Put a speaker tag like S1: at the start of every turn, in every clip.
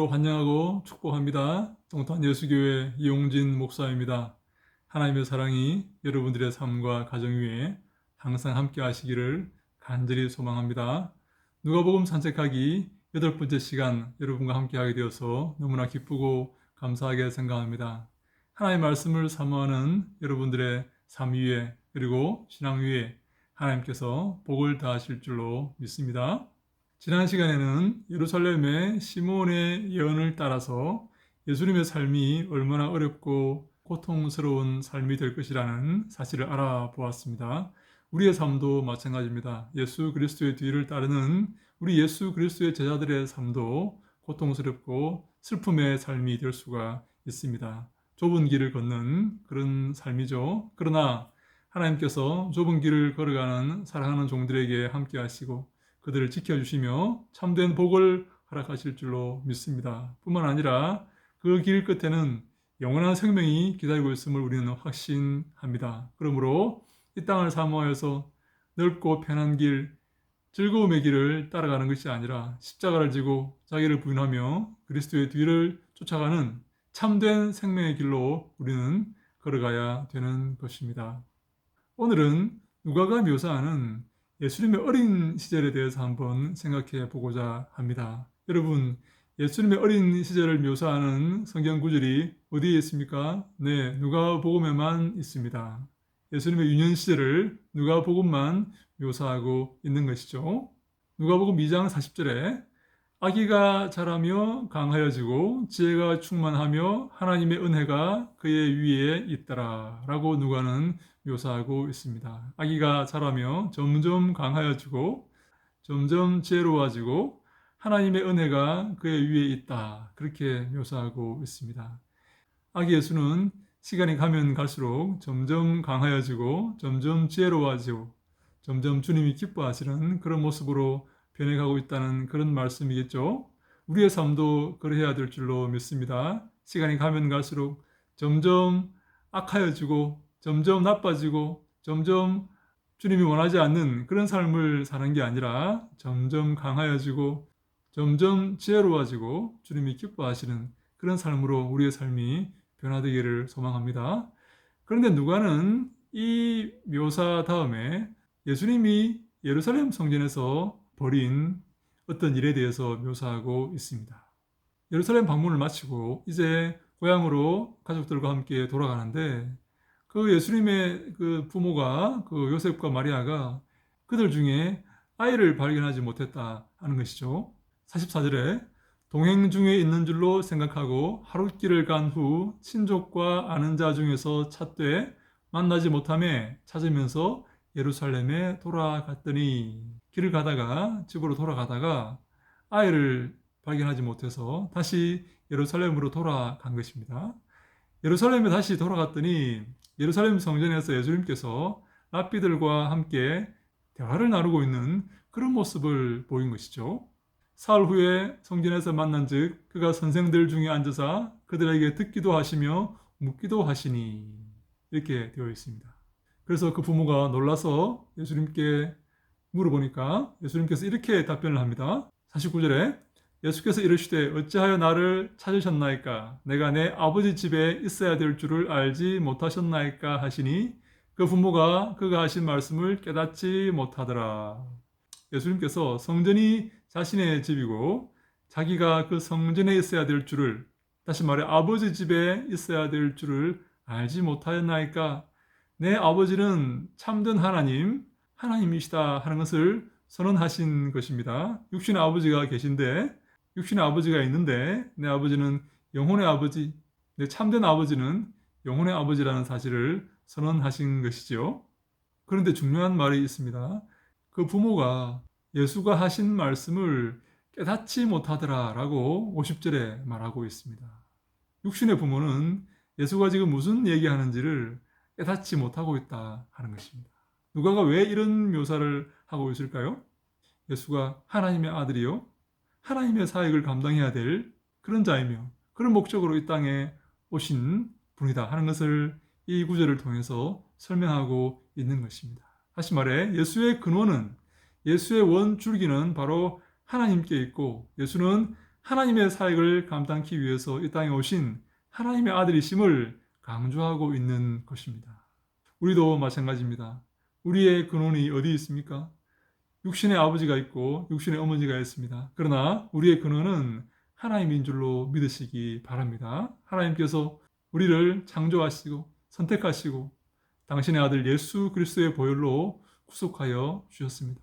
S1: 서로 환영하고 축복합니다. 동탄 예수교회 이용진 목사입니다. 하나님의 사랑이 여러분들의 삶과 가정 위에 항상 함께 하시기를 간절히 소망합니다. 누가복음 산책하기 8번째 시간 여러분과 함께 하게 되어서 너무나 기쁘고 감사하게 생각합니다. 하나님의 말씀을 사모하는 여러분들의 삶 위에 그리고 신앙 위에 하나님께서 복을 다하실 줄로 믿습니다. 지난 시간에는 예루살렘의 시몬의 예언을 따라서 예수님의 삶이 얼마나 어렵고 고통스러운 삶이 될 것이라는 사실을 알아보았습니다. 우리의 삶도 마찬가지입니다. 예수 그리스도의 뒤를 따르는 우리 예수 그리스도의 제자들의 삶도 고통스럽고 슬픔의 삶이 될 수가 있습니다. 좁은 길을 걷는 그런 삶이죠. 그러나 하나님께서 좁은 길을 걸어가는 사랑하는 종들에게 함께 하시고 그들을 지켜주시며 참된 복을 허락하실 줄로 믿습니다. 뿐만 아니라 그 길 끝에는 영원한 생명이 기다리고 있음을 우리는 확신합니다. 그러므로 이 땅을 사모하여서 넓고 편한 길, 즐거움의 길을 따라가는 것이 아니라 십자가를 지고 자기를 부인하며 그리스도의 뒤를 쫓아가는 참된 생명의 길로 우리는 걸어가야 되는 것입니다. 오늘은 누가가 묘사하는 예수님의 어린 시절에 대해서 한번 생각해 보고자 합니다. 여러분, 예수님의 어린 시절을 묘사하는 성경 구절이 어디에 있습니까? 네, 누가복음에만 있습니다. 예수님의 유년 시절을 누가복음만 묘사하고 있는 것이죠. 누가복음 2장 40절에 아기가 자라며 강하여지고 지혜가 충만하며 하나님의 은혜가 그의 위에 있더라 라고 누가는 묘사하고 있습니다. 아기가 자라며 점점 강하여지고 점점 지혜로워지고 하나님의 은혜가 그의 위에 있다 그렇게 묘사하고 있습니다. 아기 예수는 시간이 가면 갈수록 점점 강하여지고 점점 지혜로워지고 점점 주님이 기뻐하시는 그런 모습으로 변해가고 있다는 그런 말씀이겠죠. 우리의 삶도 그래야 될 줄로 믿습니다. 시간이 가면 갈수록 점점 악하여지고 점점 나빠지고 점점 주님이 원하지 않는 그런 삶을 사는 게 아니라 점점 강하여지고 점점 지혜로워지고 주님이 기뻐하시는 그런 삶으로 우리의 삶이 변화되기를 소망합니다. 그런데 누가는 이 묘사 다음에 예수님이 예루살렘 성전에서 벌인 어떤 일에 대해서 묘사하고 있습니다. 예루살렘 방문을 마치고 이제 고향으로 가족들과 함께 돌아가는데 그 예수님의 그 부모가 그 요셉과 마리아가 그들 중에 아이를 발견하지 못했다 하는 것이죠. 44절에 동행 중에 있는 줄로 생각하고 하룻길을 간 후 친족과 아는 자 중에서 찾되 만나지 못하며 찾으면서 예루살렘에 돌아갔더니 길을 가다가 집으로 돌아가다가 아이를 발견하지 못해서 다시 예루살렘으로 돌아간 것입니다. 예루살렘에 다시 돌아갔더니 예루살렘 성전에서 예수님께서 랍비들과 함께 대화를 나누고 있는 그런 모습을 보인 것이죠. 사흘 후에 성전에서 만난즉 그가 선생들 중에 앉아서 그들에게 듣기도 하시며 묻기도 하시니 이렇게 되어 있습니다. 그래서 그 부모가 놀라서 예수님께 물어보니까 예수님께서 이렇게 답변을 합니다. 49절에 예수께서 이르시되 어찌하여 나를 찾으셨나이까? 내가 내 아버지 집에 있어야 될 줄을 알지 못하셨나이까? 하시니 그 부모가 그가 하신 말씀을 깨닫지 못하더라. 예수님께서 성전이 자신의 집이고 자기가 그 성전에 있어야 될 줄을 다시 말해 아버지 집에 있어야 될 줄을 알지 못하였나이까? 내 아버지는 참된 하나님이시다 하는 것을 선언하신 것입니다. 육신의 아버지가 계신데 육신의 아버지가 있는데 내 아버지는 영혼의 아버지, 내 참된 아버지는 영혼의 아버지라는 사실을 선언하신 것이죠. 그런데 중요한 말이 있습니다. 그 부모가 예수가 하신 말씀을 깨닫지 못하더라 라고 50절에 말하고 있습니다. 육신의 부모는 예수가 지금 무슨 얘기하는지를 깨닫지 못하고 있다 하는 것입니다. 누가가 왜 이런 묘사를 하고 있을까요? 예수가 하나님의 아들이요 하나님의 사역을 감당해야 될 그런 자이며 그런 목적으로 이 땅에 오신 분이다 하는 것을 이 구절을 통해서 설명하고 있는 것입니다. 다시 말해 예수의 근원은 예수의 원줄기는 바로 하나님께 있고 예수는 하나님의 사역을 감당하기 위해서 이 땅에 오신 하나님의 아들이심을 강조하고 있는 것입니다. 우리도 마찬가지입니다. 우리의 근원이 어디 있습니까? 육신의 아버지가 있고 육신의 어머니가 있습니다. 그러나 우리의 근원은 하나님인 줄로 믿으시기 바랍니다. 하나님께서 우리를 창조하시고 선택하시고 당신의 아들 예수 그리스도의 보혈로 구속하여 주셨습니다.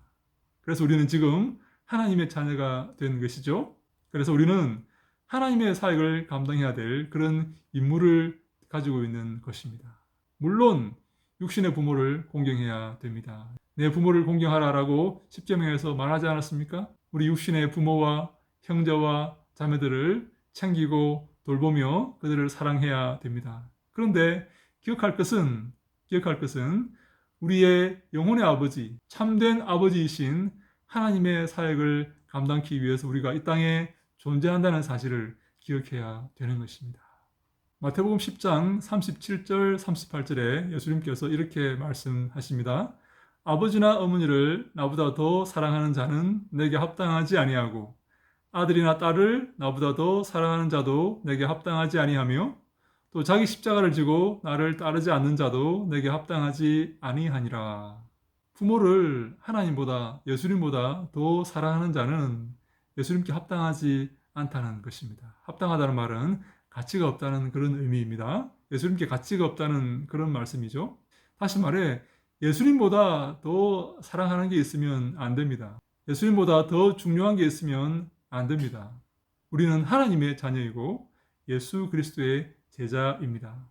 S1: 그래서 우리는 지금 하나님의 자녀가 된 것이죠. 그래서 우리는 하나님의 사역을 감당해야 될 그런 임무를 가지고 있는 것입니다. 물론 육신의 부모를 공경해야 됩니다. 내 부모를 공경하라라고 십계명에서 말하지 않았습니까? 우리 육신의 부모와 형제와 자매들을 챙기고 돌보며 그들을 사랑해야 됩니다. 그런데 기억할 것은 우리의 영혼의 아버지, 참된 아버지이신 하나님의 사역을 감당하기 위해서 우리가 이 땅에 존재한다는 사실을 기억해야 되는 것입니다. 마태복음 10장 37절 38절에 예수님께서 이렇게 말씀하십니다. 아버지나 어머니를 나보다 더 사랑하는 자는 내게 합당하지 아니하고 아들이나 딸을 나보다 더 사랑하는 자도 내게 합당하지 아니하며 또 자기 십자가를 지고 나를 따르지 않는 자도 내게 합당하지 아니하니라. 부모를 하나님보다 예수님보다 더 사랑하는 자는 예수님께 합당하지 않다는 것입니다. 합당하다는 말은 가치가 없다는 그런 의미입니다. 예수님께 가치가 없다는 그런 말씀이죠. 다시 말해 예수님보다 더 사랑하는 게 있으면 안 됩니다. 예수님보다 더 중요한 게 있으면 안 됩니다. 우리는 하나님의 자녀이고 예수 그리스도의 제자입니다.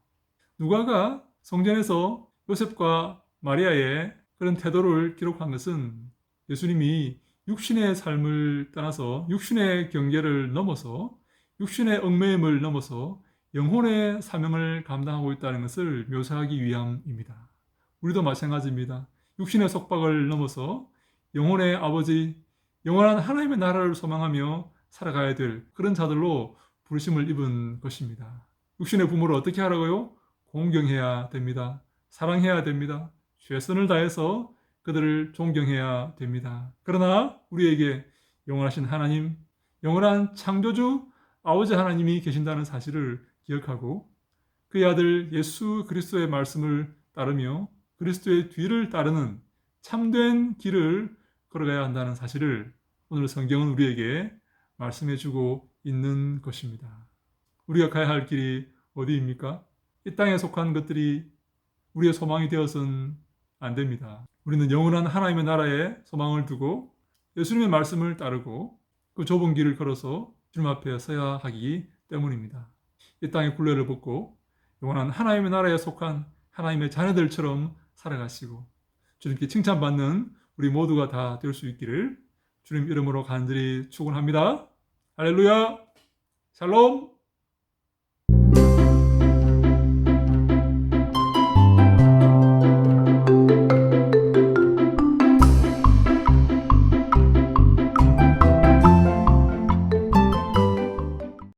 S1: 누가가 성전에서 요셉과 마리아의 그런 태도를 기록한 것은 예수님이 육신의 삶을 떠나서 육신의 경계를 넘어서 육신의 얽매임을 넘어서 영혼의 사명을 감당하고 있다는 것을 묘사하기 위함입니다. 우리도 마찬가지입니다. 육신의 속박을 넘어서 영혼의 아버지, 영원한 하나님의 나라를 소망하며 살아가야 될 그런 자들로 부르심을 입은 것입니다. 육신의 부모를 어떻게 하라고요? 공경해야 됩니다. 사랑해야 됩니다. 최선을 다해서 그들을 존경해야 됩니다. 그러나 우리에게 영원하신 하나님, 영원한 창조주 아버지 하나님이 계신다는 사실을 기억하고 그의 아들 예수 그리스도의 말씀을 따르며 그리스도의 뒤를 따르는 참된 길을 걸어가야 한다는 사실을 오늘 성경은 우리에게 말씀해주고 있는 것입니다. 우리가 가야 할 길이 어디입니까? 이 땅에 속한 것들이 우리의 소망이 되어서는 안 됩니다. 우리는 영원한 하나님의 나라에 소망을 두고 예수님의 말씀을 따르고 그 좁은 길을 걸어서 주님 앞에 서야 하기 때문입니다. 이 땅의 굴레를 벗고 영원한 하나님의 나라에 속한 하나님의 자녀들처럼 살아가시고 주님께 칭찬받는 우리 모두가 다 될 수 있기를 주님 이름으로 간절히 축원합니다. 할렐루야! 샬롬!